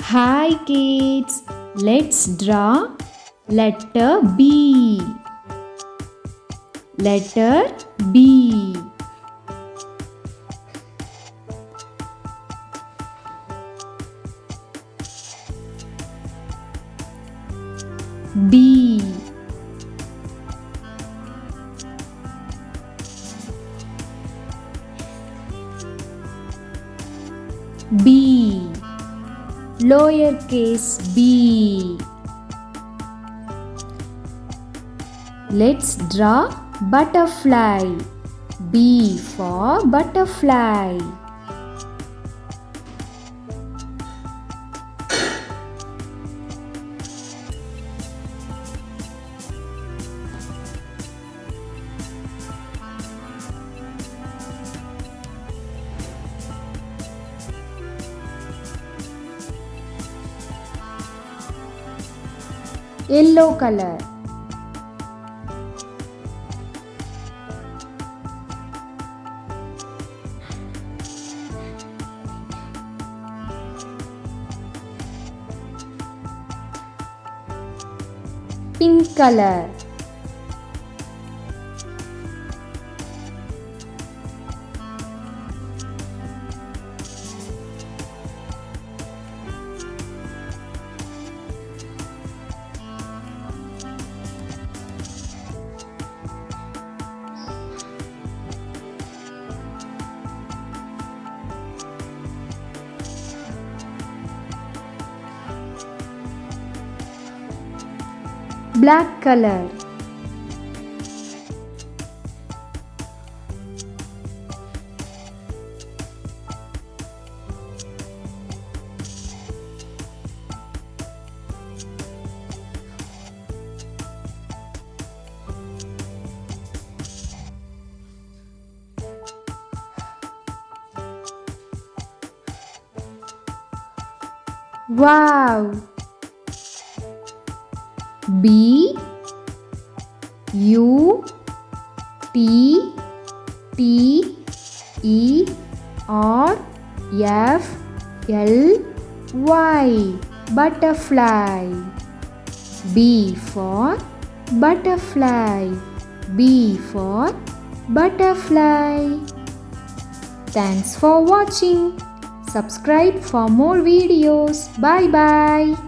Hi kids, let's draw letter B. Letter B. B. B. Lowercase b. Let's draw butterfly. B for butterfly. Yellow color. Pink color. Black color. Wow! B U T T E R F L Y butterfly. B for butterfly. B for butterfly. Thanks for watching. Subscribe for more videos. Bye bye.